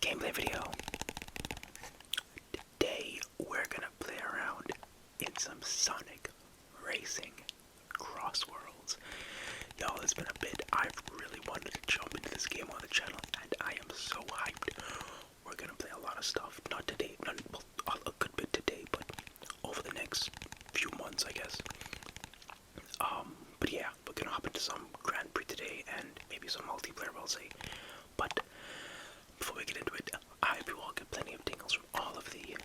gameplay video. Today we're gonna play around in some Sonic Racing CrossWorlds. Y'all, it's been a bit. I've really wanted to jump into this game on the channel, and I am so hyped. We're gonna play a lot of stuff. Not today, a good bit today, but over the next few months, I guess. But yeah, we're gonna hop into some Grand Prix today, and maybe some multiplayer, I'll say. But before we get into it, I hope you all get plenty of tingles from all of the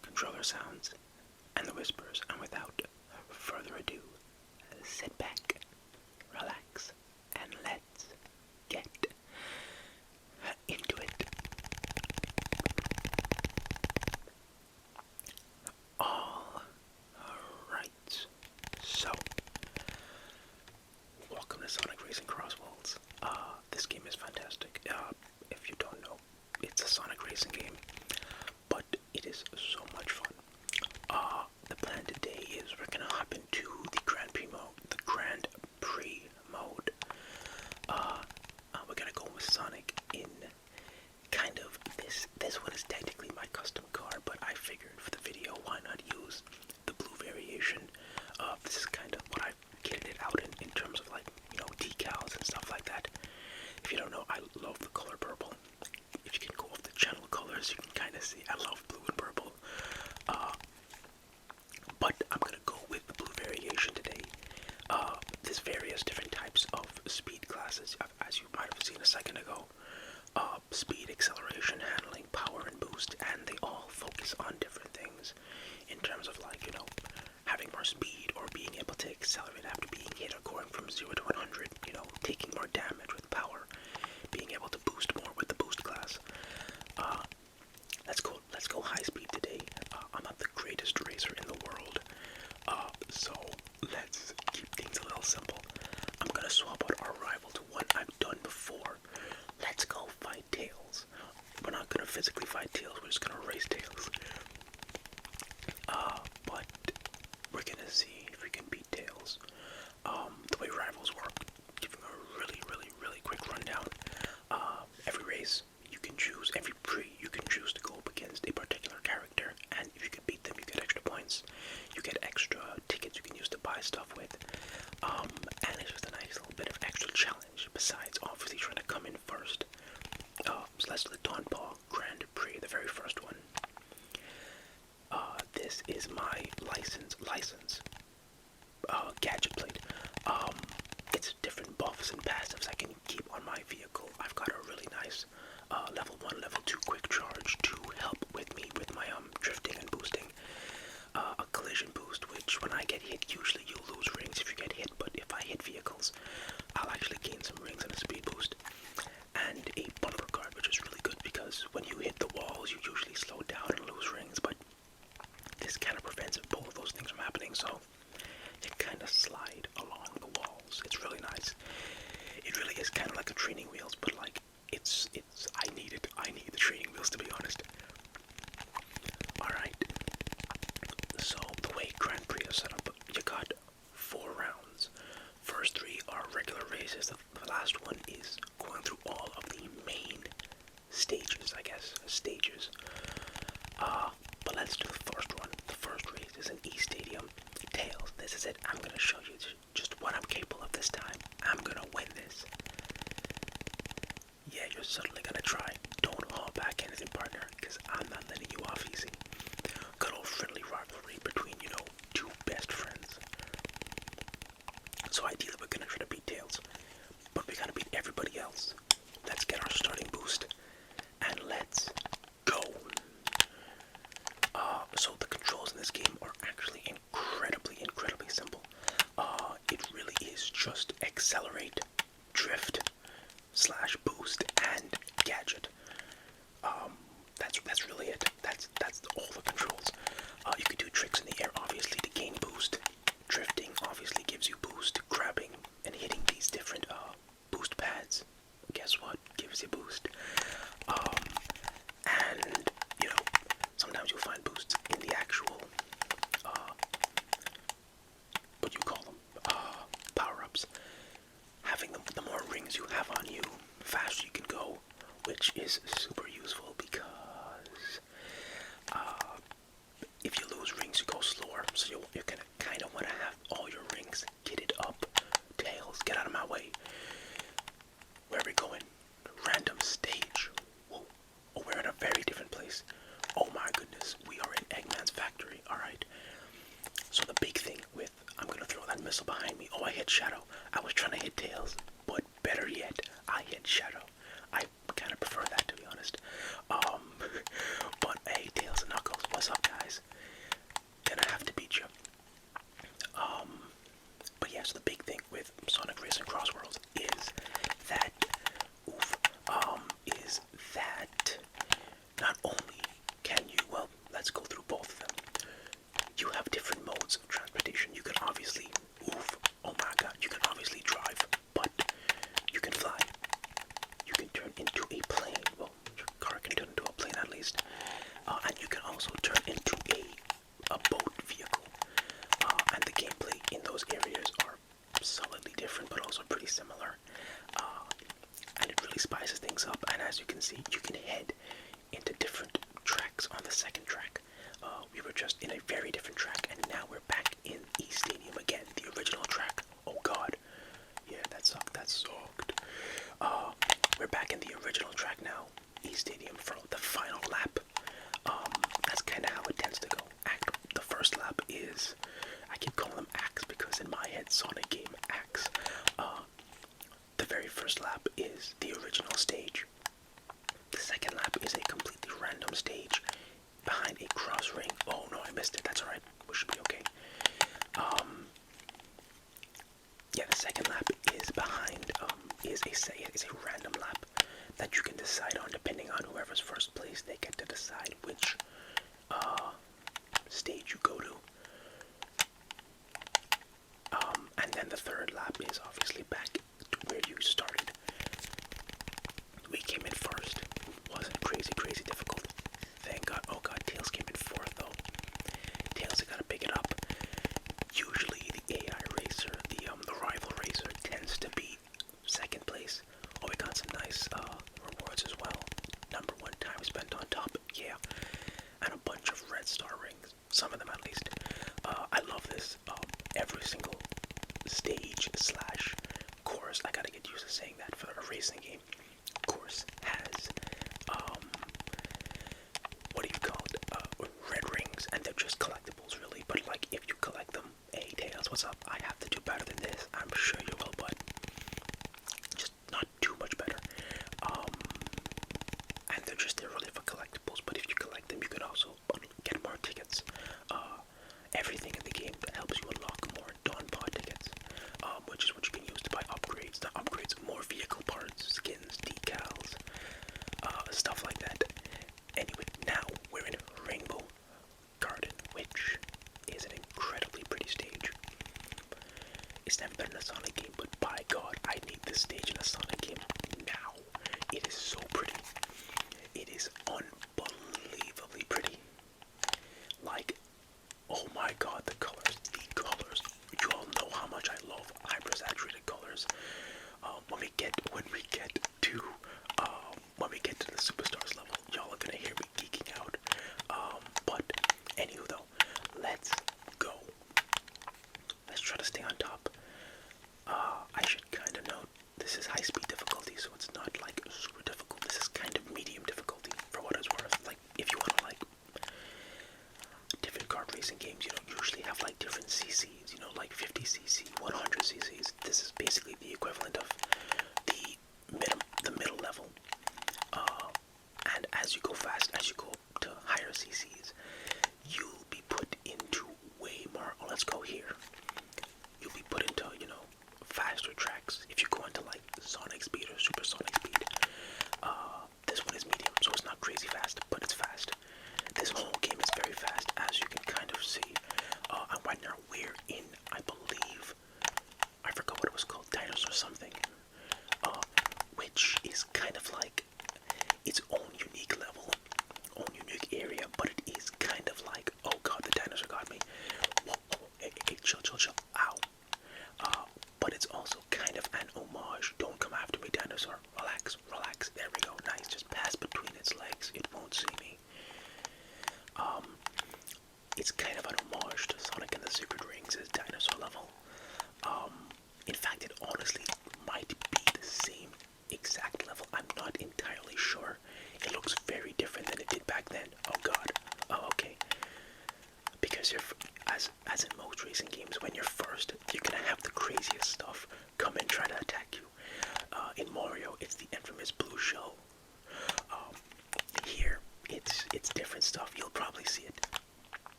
controller sounds and the whispers. And without further ado, sit back, relax, and let's get into it. Alright, so welcome to Sonic Racing CrossWorlds. This game is fantastic. If you don't know, it's a Sonic Racing game, but it is so much fun. The plan today is we're gonna hop into the Grand Prix mode. We're gonna go with Sonic in kind of this one is technically my custom car, but I figured for the video, why not use the blue variation. This is kind of what I kitted it out in terms of, like, you know, decals and stuff like that. If you don't know, I love the color purple. If you can go off the channel colors, you can kind of see I love blue and purple. But I'm gonna go with the blue variation today. There's various different types of speed classes, as you might have seen a second ago. Speed, acceleration, handling, power, and boost, and they all focus on different things in terms of, like, you know, having more speed or being able to accelerate after being hit, or going from 0 to 100, you know, taking more damage with power, being able to boost more with the boost class. Let's go high speed today. I'm not the greatest racer in the world, so let's keep things a little simple. I'm gonna swap out our rival to one I've done before. Let's go fight Tails. We're not gonna physically fight Tails, we're just gonna race Tails. But we're gonna see if we can beat Tails. The way rivals work, giving a really quick rundown. Every race you can choose, every pre you can choose to go up against a particular character, and if you can beat them, you get extra points. You get extra tickets you can use to buy stuff with. And it's just a nice little bit of extra challenge, besides obviously trying to come in first. So let's do the Donpa Grand Prix, the very first one. This is my license gadget plate. It's different buffs and passives I can keep on my vehicle. I've got a really nice level 1, level 2 quick charge to help with me with my drifting and boosting. A collision boost, which when I get hit, usually you lose rings if you get hit, but if I hit vehicles, I'll actually gain some rings and a speed boost. And a bumper guard, which is really good because when you hit the walls, you usually slow down and lose rings, but this kind of prevents both of those things from happening, so you kind of slide along the walls. It's really nice. It really is kind of like the training wheels, but like I need the training wheels, to be honest. Alright, so the way Grand Prix is set up, you got 4 rounds. First 3 are regular races. The last one is going through all of the main stages, I guess. But let's do the first one. The first race is an E-Stadium. Tails, this is it. I'm gonna show you just what I'm capable of this time. I'm gonna win this. Yeah, you're certainly gonna try. Don't hold back anything, partner, because I'm not letting you off easy. Good old friendly rivalry between, you know, 2 best friends. So ideally we're gonna try to beat Tails, but we gotta beat everybody else. Let's get our starting boost, and let's go. So the controls in this game are actually incredibly simple. It really is just accelerate, drift, / boost, and gadget. That's really it. That's all the controls. You can do tricks in the air, obviously, to gain boost. Drifting obviously gives you boost. Grabbing and hitting these different boost pads, guess what? Gives you boost. And you know, sometimes you'll find boosts in the actual what you call them, which is super useful because if you lose rings, you go slower. So you're gonna kind of want to have all your rings kitted up. Tails, get out of my way. Where are we going? Random stage. Whoa. Oh, we're in a very different place. Oh my goodness, we are in Eggman's factory. Alright. So the big thing with, I'm gonna throw that missile behind me. Oh, I hit Shadow. I was trying to hit Tails, but better yet, I hit Shadow. I kind of prefer that, to be honest. But hey, Tails and Knuckles, what's up, guys? Gonna have to beat you. But yeah, so the big thing with Sonic Racing CrossWorlds is that, is that not only can you, well, let's go through both of them. You have different modes of transportation. You can obviously, oh my god, you can obviously drive, but you can fly. You can turn into a plane. Well, your car can turn into a plane at least. And you can also turn into a boat vehicle. And the gameplay in those areas are solidly different, but also pretty similar. And it really spices things up. And as you can see, you can head into different tracks on the second track. We were just in a very different track, and now we're back in E Stadium again, the original track. Oh god. Yeah, that sucked. That sucked. We're back in the original track now, E Stadium, for the final lap. That's kind of how it tends to go. The first lap is, I keep calling them acts because in my head Sonic game acts. The very first lap is the original stage. The second lap is a completely random stage behind a cross ring. Oh no, I missed it. That's alright. We should be okay. Yeah, the second lap is behind, is a random lap that you can decide on depending on whoever's first place. They get to decide which stage you go to. And then the third lap is obviously back to where you started. We came in first. Wasn't crazy difficult. Thank god. Oh god, Tails came in fourth though. Tails, I gotta pick it up. Usually the AI racer, the rival racer, tends to be second place. Oh, we got some nice rewards as well. Number 1 time spent on top, yeah. And a bunch of red star rings. Some of them at least. I love this. Every single stage slash course, I gotta get used to saying that for a racing game, course has what do you call it? Red rings, and they're just collectibles really, but like if you collect them, hey Tails, what's up? I have to do better than this. I'm sure you will, but just not too much better. And they're really for collectibles, but if you collect them, you can also get more tickets. Everything in the game that helps you unlock more Donpa tickets, which is what you can use to buy upgrades. The upgrades, more vehicle parts, skins, decals, stuff like that. Anyway, now we're in Rainbow Garden, which is an incredibly pretty stage. It's never been in a Sonic game, but by God, I need this stage in a Sonic game now. It is so pretty. It is unbelievably pretty. Like, oh my god, the colors. You all know how much I love hyper-saturated colors. When we get to the Superstars level, y'all are gonna hear me geeking out. But anywho though, let's go. Let's try to stay on top. I should kind of note this is high-speed difficulty, so it's not like super difficult. This is kind of medium difficulty for what it's worth. Like if you want to like different kart racing games, you don't usually have like different CCs, you know, like 50cc, 100cc's. This is basically the equivalent of the middle level. And as you go to higher CCs, you'll be put into way more. Oh, let's go here. You'll be put into, you know, faster tracks. If you go into like Sonic Speed or Supersonic Speed, this one is medium, so it's not crazy fast, but it's fast. This whole game is very fast, as you can kind of see. And right now we're in, I believe, I forgot what it was called, Dinosaur something, which is kind of like its own unique level, own unique area, but it is kind of like, oh god, the dinosaur got me. Whoa, hey, chill, ow. But it's also kind of an homage. Don't come after me, dinosaur. Relax, there we go, nice, just pat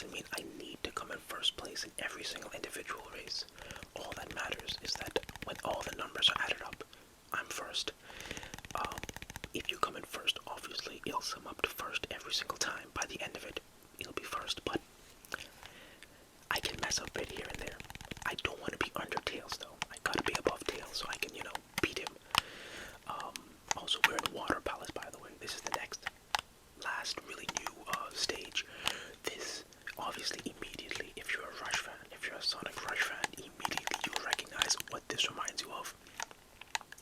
doesn't mean I need to come in first place in every single individual race. All that matters is that when all the numbers are added up, I'm first. If you come in first, obviously it'll sum up to first every single time. By the end of it, it'll be first, but I can mess up a bit here and there. I don't want to be under Tails though. I gotta be above Tails so I can, beat him. Also, we're in Water Palace, by the way. This is the last really new stage. This, obviously, immediately, if you're a Rush fan, if you're a Sonic Rush fan, immediately you'll recognize what this reminds you of.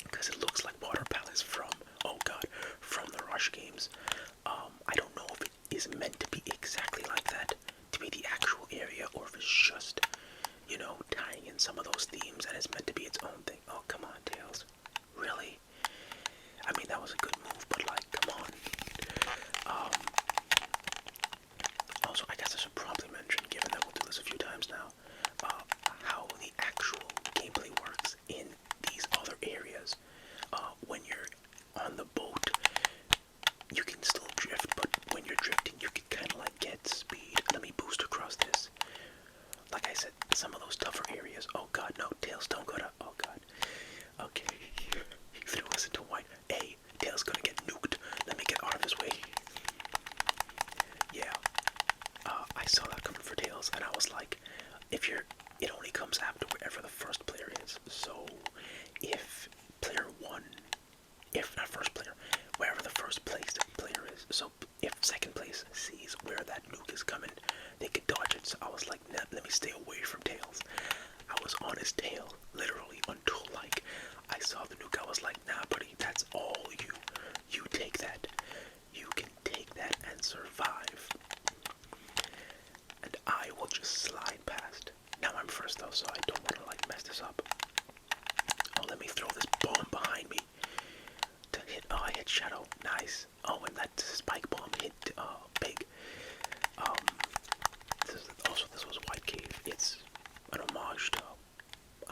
Because it looks like Water Palace from the Rush games. I don't know if it is meant to be exactly like that, to be the actual area, or if it's just, tying in some of those themes and it's meant to be its own thing. Oh, come on, Tails. Really? I mean, that was a good move, but come on. Also, I guess I should probably mention, given that we'll do this a few times now, how the actual gameplay works in these other areas. When you're on the boat, you can still drift, but when you're drifting, you can kind of get speed. Let me boost across this. Like I said, some of those tougher areas. Oh god, no, Tails, don't go to. Oh god. Okay, he threw us into white. Hey, Tails gonna get nuked. Let me get out of his way. Yeah, I saw that coming for Tails, and I was like, it only comes after wherever the first player is. So, if player one, if not first player, wherever the first place player is. So, if second place sees where that nuke is coming, they could dodge it. So I was like, nah, let me stay away from Tails. I was on his tail, literally, until I saw the nuke. I was like, nah, buddy, that's all you. You take that. You can take that and survive. And I will just slide past. Now I'm first though, so I don't want to mess this up. Oh, let me throw this bomb behind me to hit. Oh, I hit Shadow. Nice. Oh, and that spike bomb hit Big. This was White Cave. It's an homage to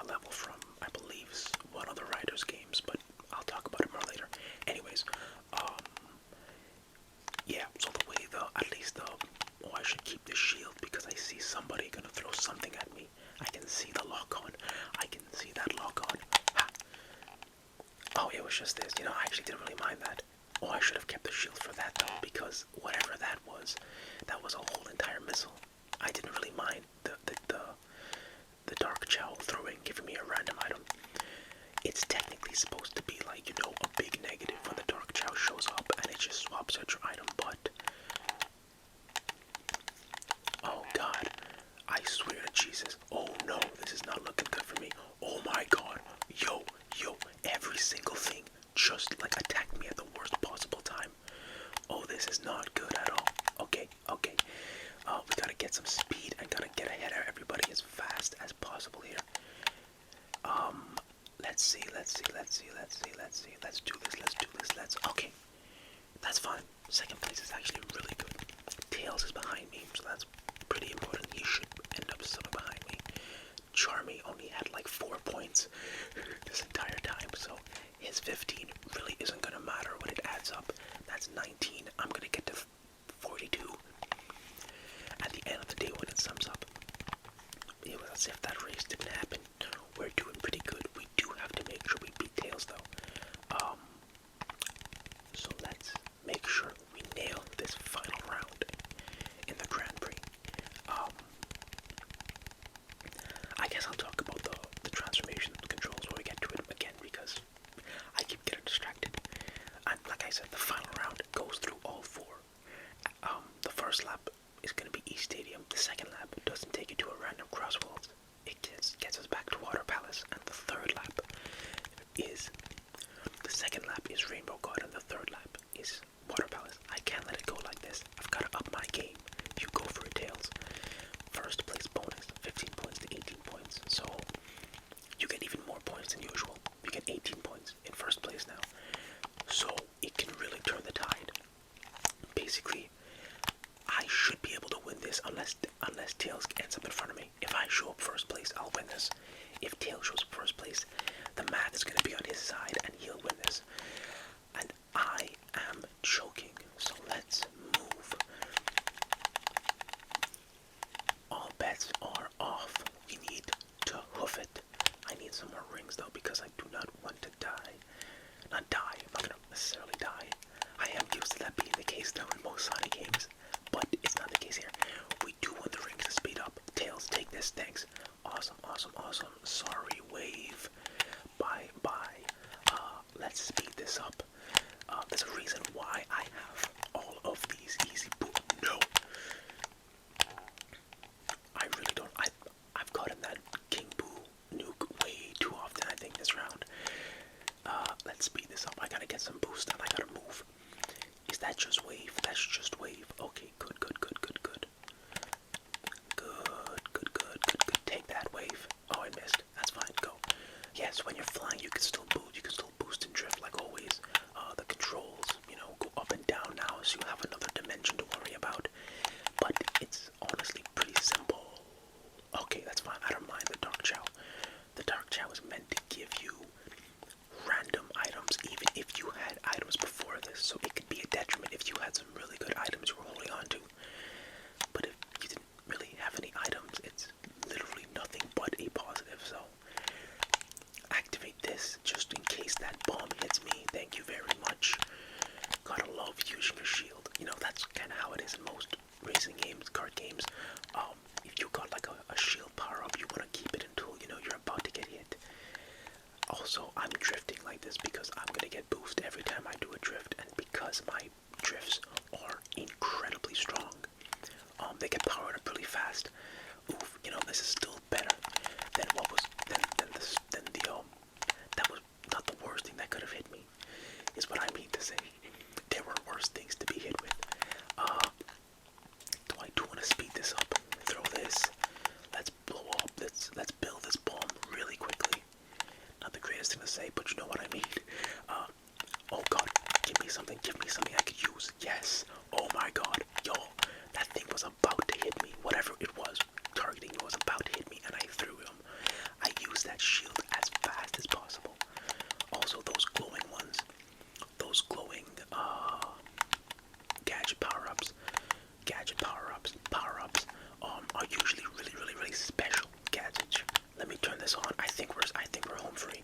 a level from, I believe, one of the Riders games, but I'll talk about it more later. Anyways, yeah, so the way I should keep the shield because I see somebody gonna throw something at me. I can see the lock on. I can see that lock on. Ha. Oh, it was just this. I actually didn't really mind that. Oh, I should have kept the shield for that though, because whatever that was a whole entire missile. I didn't really mind the Dark Chow throwing, giving me a random item. It's technically supposed to be a big negative when the Dark Chow shows up and it just swaps out your item, but oh god, I swear to Jesus, oh no, this is not looking good for me. Oh my god, yo, every single thing just attacked me at the worst possible time. Oh, this is not good at all. Okay. We gotta get some speed and gotta get ahead of everybody as fast as possible here. Let's see. Let's do this. Okay. That's fine. Second place is actually really good. Tails is behind me, so that's pretty important. He should end up still behind me. Charmy only had 4 points this entire time, so his 15 really isn't gonna matter when it adds up. That's 19. I'm gonna get to 42. At the end of the day, when it sums up, it was as if that race didn't happen. We're doing pretty good. We do have to make sure we beat Tails, though. So let's make sure we nail this final round in the Grand Prix. I guess I'll talk about the transformation controls when we get to it again, because I keep getting distracted. And like I said, the final round goes through all 4. The first lap is going to be East Stadium. The second lap doesn't take you to a random CrossWorlds. It gets us back to Water Palace. And the second lap is Rainbow God, and the third lap is Water Palace. I can't let it go like this. I've got to up my game. You go for it, Tails. First place bonus, 15 points to 18 points. So you get even more points than usual. You get 18 points in first place now. So it can really turn the tide. Basically, I should be able to win this unless Tails ends up in front of me. If I show up first place, I'll win this. If Tails shows up first place, the math is going to be on his side and he'll win this. And I am not die. I'm not gonna necessarily die. I am used to that being the case though in most Sonic games, but it's not the case here. We do want the rings to speed up. Tails, take this, thanks. Awesome, awesome, awesome. Sorry, wave. Bye, bye. Let's speed this up. There's a reason why I have all of these easy No! I really don't. I've gotten that King Boo nuke way too often, I think, this round. Let's speed this up. I gotta get some boost and I gotta move. Is that just wave? That's just wave. Okay, good, good, good, good, good. Good, good, good, good, good. Take that wave. Oh, I missed. That's fine. Go. Yes, when you're flying, you can still boost. You can still boost and drift like always. The controls, go up and down now, so you have another dimension to worry about. But it's honestly pretty simple. Okay, that's fine. I don't mind the Dark Chow. The Dark Chow is meant to give you random items, even if you had items before this, so it could be a detriment if you had some really good items you were holding on to. But if you didn't really have any items, it's literally nothing but a positive, so activate this just in case that bomb hits me. Thank you very much. Gotta love using your shield. That's kind of how it is in most racing games, kart games. If you got like a shield power up, you want to keep it until you're about to get hit. Also, I'm drifting like this because I'm gonna get boost every time I do a drift, and because my drifts are incredibly strong, they get powered up really fast. Oof, this is still better than what was that was not the worst thing that could have hit me, is what I mean to say. There were worse things to be hit with. I do want to speed this up. Throw this. Let's blow up. Let's build this bomb really quickly. Not the greatest thing to say, but you know what I mean. Oh god, give me something I could use. Yes. Oh my god, yo, that thing was about to hit me. Whatever it was targeting was about to hit me, and I threw him. I used that shield as fast as possible. Also, those glowing ones, those glowing gadget power-ups, are usually really special gadgets. Let me turn this on. I think we're home free.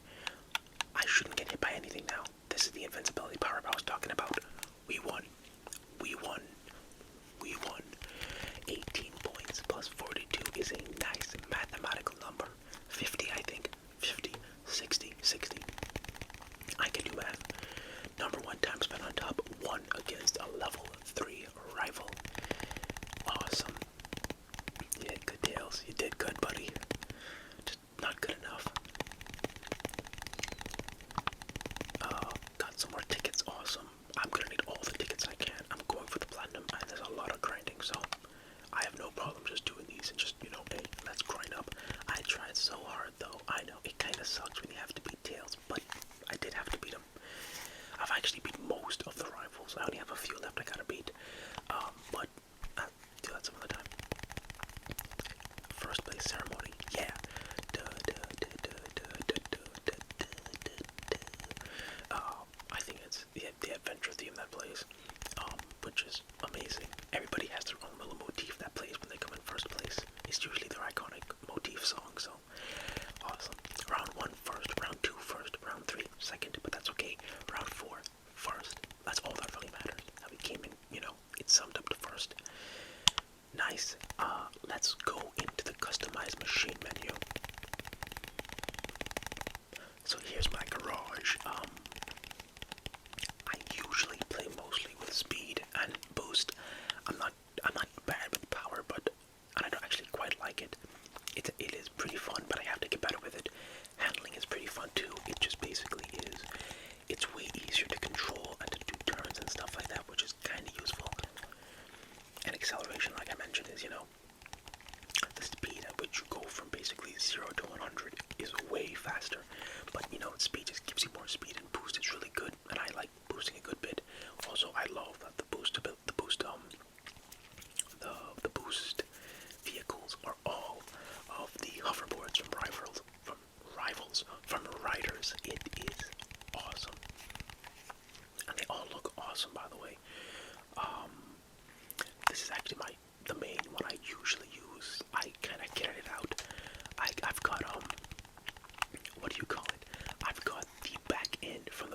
I shouldn't get hit by anything now. This is the invincibility power-up I was talking about. We won. 18 points plus 42 is a nice mathematical number. 50, I think. 50, 60. I can do math. Number 1 time spent on top, 1 against a level 3 rival. Awesome. You did good, Tails. You did good, buddy. Just not good enough. Got some more tickets. Awesome. I'm gonna need all the tickets I can. I'm going for the platinum, and there's a lot of grinding, so I have no problem just doing these and just, hey, let's grind up. I tried so hard, though. I know, it kind of sucks when you have to beat Tails, but I did have to beat him. I've actually beat most of the rivals. I only have a few left I gotta beat, but I'll do that some other time. First place ceremony, yeah. I think it's the adventure theme that plays, which is amazing. Everybody has their own little motif that plays when they come in first place. It's usually their iconic motif song, so awesome. Round 1 first, round 2 first, round 3 second, but that's okay. Round 4 first. That's all that really matters. How we came in, it summed up to first. Nice. Let's go into the customized machine menu. So here's my garage. I usually play mostly with speed and boost. I'm not bad with power, but I don't actually quite like it. It is pretty fun, but I have to get better with it. Handling is pretty fun too. It just basically is. It's way easier to control and to do turns and stuff like that, which is kind of useful. And acceleration, like I mentioned, is the speed at which you go from basically 0 to 100 is way faster. But speed just gives you more speed, and boost is really good, and I like boosting a good bit. Also, I love that the boost vehicles are all of the hoverboards from Riders. It is awesome, and they all look awesome, by the way. This is actually the main one I usually use. I kind of get it out. I've got what do you call it? I've got the back end from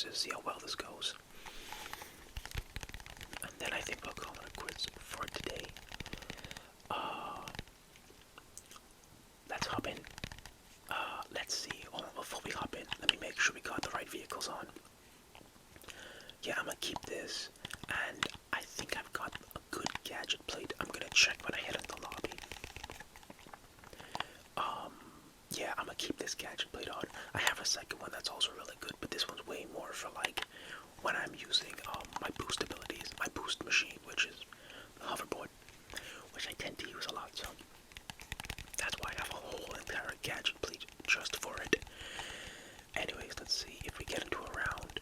practices, see how well this goes. And then I think we'll call it a quits for today. Let's hop in. Let's see. Hold on, before we hop in, let me make sure we got the right vehicles on. Yeah, I'm gonna keep this, and I think I've got a good gadget plate. I'm gonna check when I head in the lobby. Yeah, I'm gonna keep this gadget plate on. I have a second one that's also really good, but this one's way more for like when I'm using my boost abilities, my boost machine, which is the hoverboard, which I tend to use a lot. So that's why I have a whole entire gadget plate just for it. Anyways, let's see if we get into a round.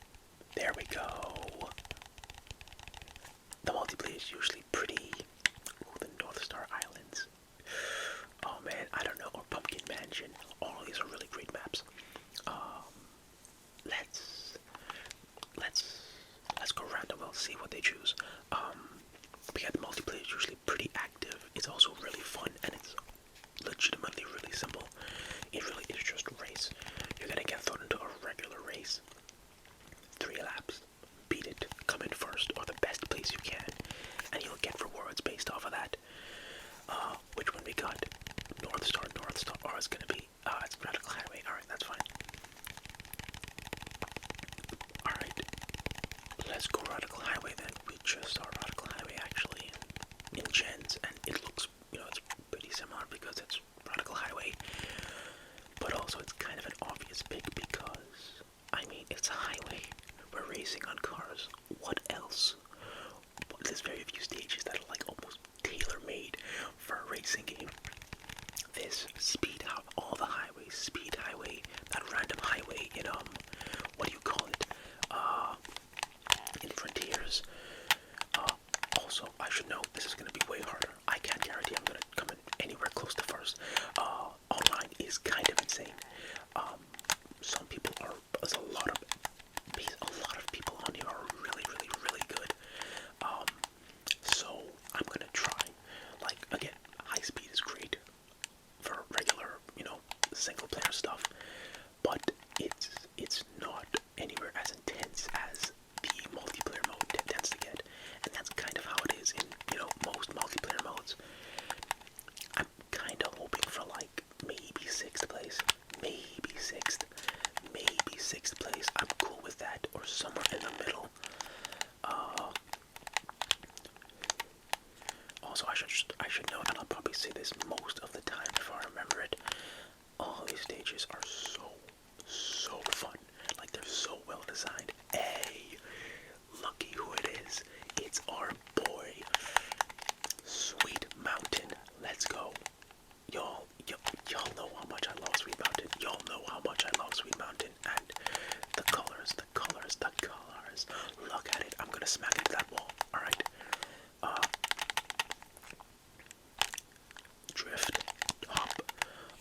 There we go. The multiplayer is usually pretty. Ooh, the North Star Islands. Oh man, I don't know, or Pumpkin Mansion. All of these are really great maps. Let's go around and we'll see what they choose. But yeah, the multiplayer is usually pretty active. It's also really fun, and it's legitimately really simple. It really is just a race. You're gonna get thrown into a regular race. 3 laps, beat it, come in first, or the best place you can, and you'll get rewards based off of that. Which one we got? North Star, or it's gonna be, it's Radical Highway. Alright, that's fine. Alright, let's go Radical Highway then. We just saw Radical Highway actually in Gens, and it looks, it's pretty similar because it's Radical Highway, but also it's kind of an obvious pick because, I mean, it's a highway. We're racing on cars. What else? There's very few stages that are like almost tailor-made for a racing game. This speed, all the highways, speed highway, that random highway in what do you call it? In Frontiers. Also, I should know this is gonna be way harder. I can't guarantee I'm gonna come in anywhere close to first. Online is kind of insane. Some people are. There's a lot of people on here are really, really, really good. So I'm gonna try. Like, again, high speed is great for regular, single player stuff, but it's not anywhere as intense as the multiplayer mode tends to get, and that's kind of how it is in most multiplayer modes. I'm kind of hoping for like maybe 6th place, maybe 6th place. I'm cool with that, or somewhere in the middle. Also, I should know, and I'll probably say this most of the time if I remember it. All these stages are so fun. Like, they're so well designed. Hey, lucky who it is. It's our boy, Sweet Mountain. Let's go. Y'all know how much I love Sweet Mountain. Y'all know how much I love Sweet Mountain. And the colors. Look at it. I'm gonna smack into that wall. Alright. Drift. Hop.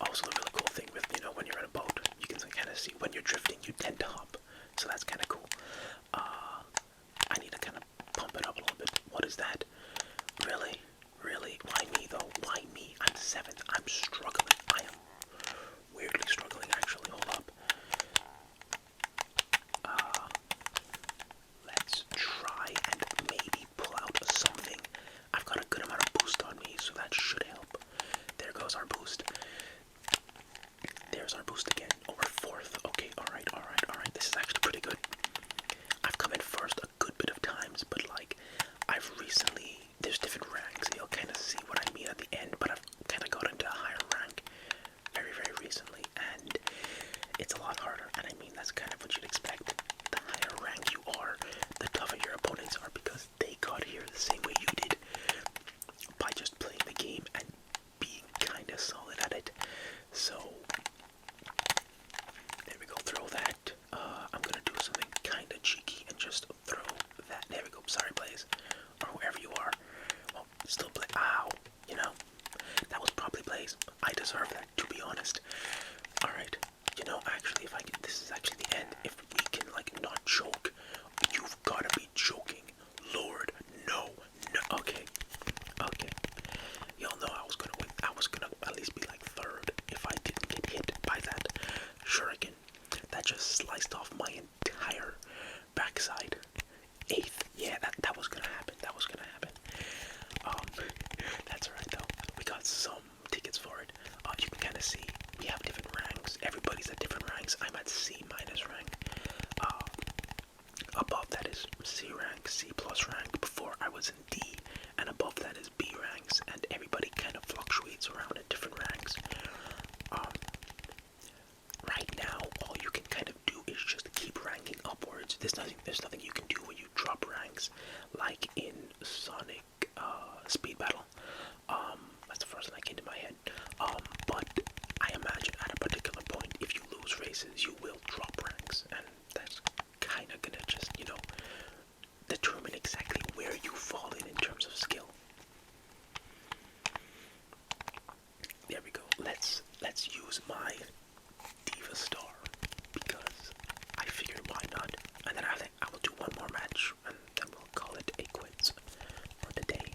Also, the really cool thing with, when you're in a boat, you can kind of see when you're drifting, you tend to hop. So that's kind of cool. I need to kind of pump it up a little bit. What is that? Really? Why me though? Why me? I'm 7th. I'm struggling. I am weirdly struggling, actually. Hold up. Let's try and maybe pull out plus rank. Before I was in D, and above that is B ranks, and everybody kind of fluctuates around at different ranks. Right now, all you can kind of do is just keep ranking upwards. There's nothing you can do when you drop ranks, like in Sonic Speed Battle. That's the first thing that came to my head. But I imagine at a particular point, if you lose races, you will drop ranks, and that's kind of gonna just, determine exactly where you fall in terms of skill. There we go. Let's use my Diva Star, because I figured why not. And then I think I will do one more match, and then we'll call it a quits for the day.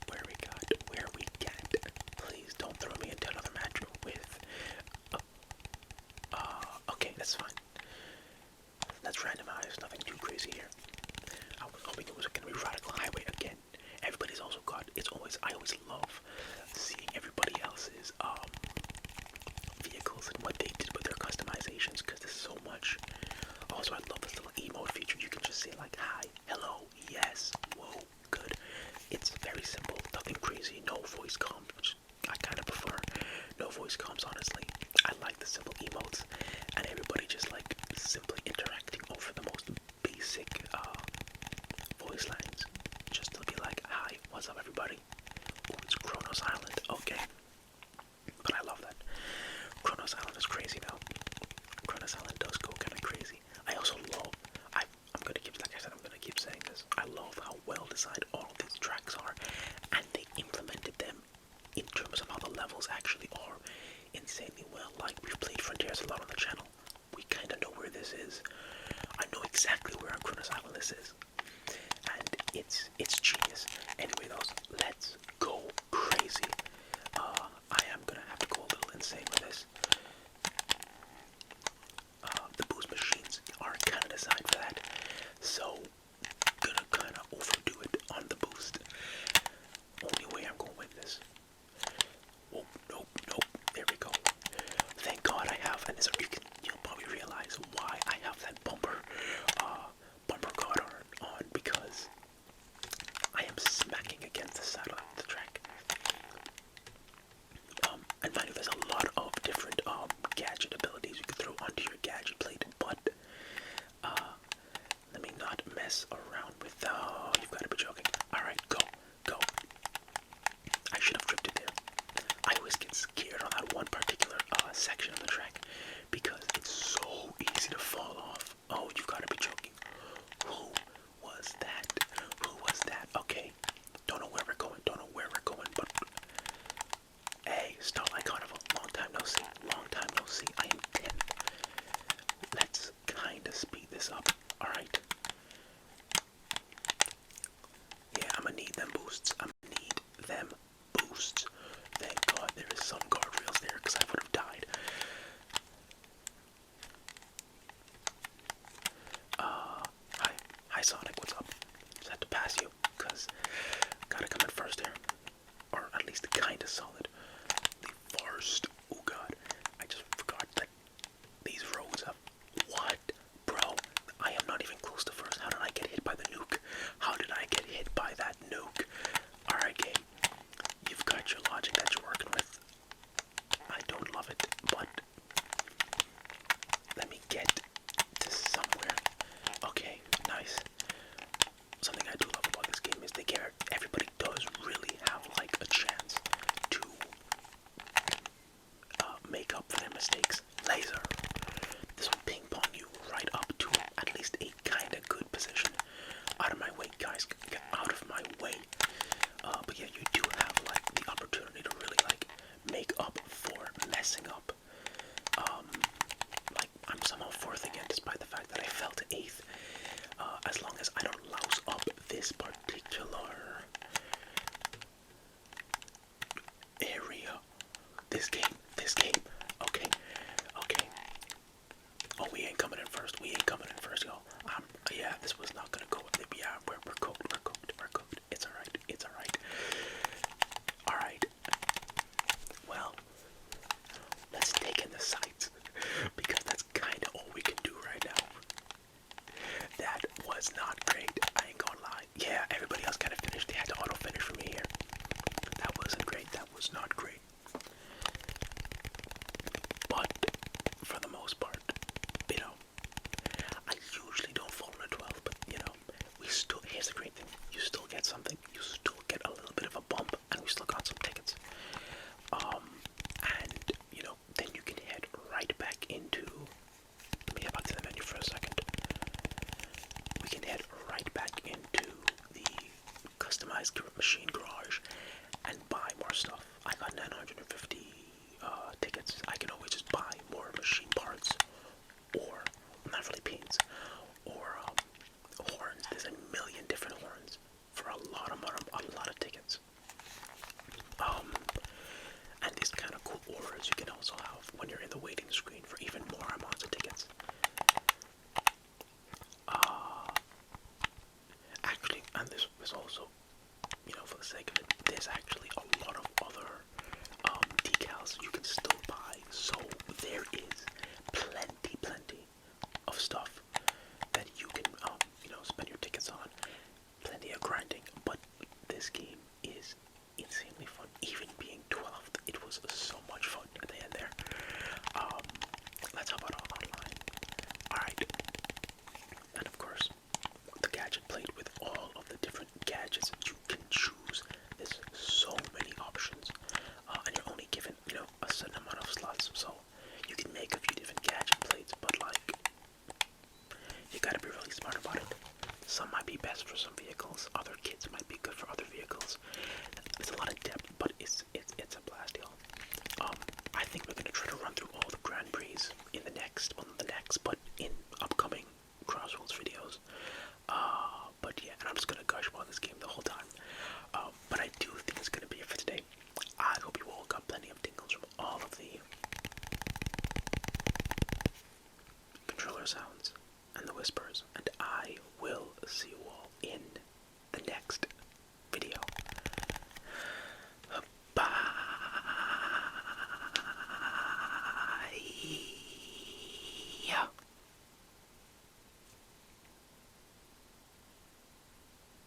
Where we get. Please don't throw me into another match with. Okay, that's fine. That's randomized. Nothing too crazy here. I was hoping it was gonna be Radical Highway again. Everybody's also got. I always love seeing everybody else's vehicles and what they did with their customizations, because there's so much. Also, I love this little emote feature. You can just say like hi, hello, yes, whoa, good. It's very simple, nothing crazy, no voice comms, which I kind of prefer. No voice comms, honestly. I like the simple emotes, and everybody just like simply interacting over the most basic voice lines, just to be like, hi, what's up, everybody? Oh, it's Kronos Island. Okay, but I love that. Kronos Island is crazy now. Kronos Island does go kind of crazy. I also love. I'm gonna keep, like I said, I'm gonna keep saying this. I love how well designed all of these tracks are, and they implemented them in terms of how the levels actually are insanely well. Like, we've played Frontiers a lot on the channel. We kind of know where this is. I know exactly where on Kronos Island this is, and it's genius. Anyway, let's go crazy. I am gonna have to go a little insane with this. The boost machines are kind of designed for that, so gonna kind of overdo it on the boost. Only way I'm going with this. Oh, nope. There we go. Thank God I have, and you'll probably realize why I have that bumper guard on, because I am smacking against the side of the track. And mind you, there's a lot of different gadget abilities you can throw onto your gadget plate, but let me not mess around with. You've got to be joking. All right, go. I should have drifted there. I always get scared on that one particular section of the track because it's so easy to fall off. Oh, you've got to be joking. Who was that? Okay, don't know where we're going, but hey, Starlight Carnival, long time no see. I am 10th. Let's kind of speed this up. Alright. was not great. I ain't gonna lie. Yeah, everybody else kind of finished. They had to auto finish for me here. That wasn't great. That was not great. But for the most part, you know, I usually don't fall on a 12, but you know, we still. Here's the great thing: you still get something. You still get a little bit of a bump, and we still got some tickets. And you know, then you can head right back into. Let me head back to the menu for a second. We can head right back into the customized machine garage and buy more stuff. I got 950 tickets. I can always just buy more machine parts, or not really pins, or horns. There's a million different horns for a lot of tickets. And these kind of cool auras you can also have when you're in the waiting screen for even more amounts of tickets. Actually, and this was also, you know, for the sake of it, there's actually a lot of other decals you can still buy. So there is plenty of stuff that you can, you know, spend your tickets on. Plenty of grinding, but this game is insanely fun. Even being 12th, it was so much fun at the end there. Let's hop out online. Alright. And of course, the gadget plate with all of the different gadgets you can choose. There's so many options. And you're only given, you know, a certain amount of slots. So you can make a few different gadget plates, but like, you gotta be really smart about it. Some might be best for some vehicles, other kits might be good for other vehicles. There's a lot of depth, but it's a blast, y'all. I think we're gonna try to run through all the Grand Prix in the next, but in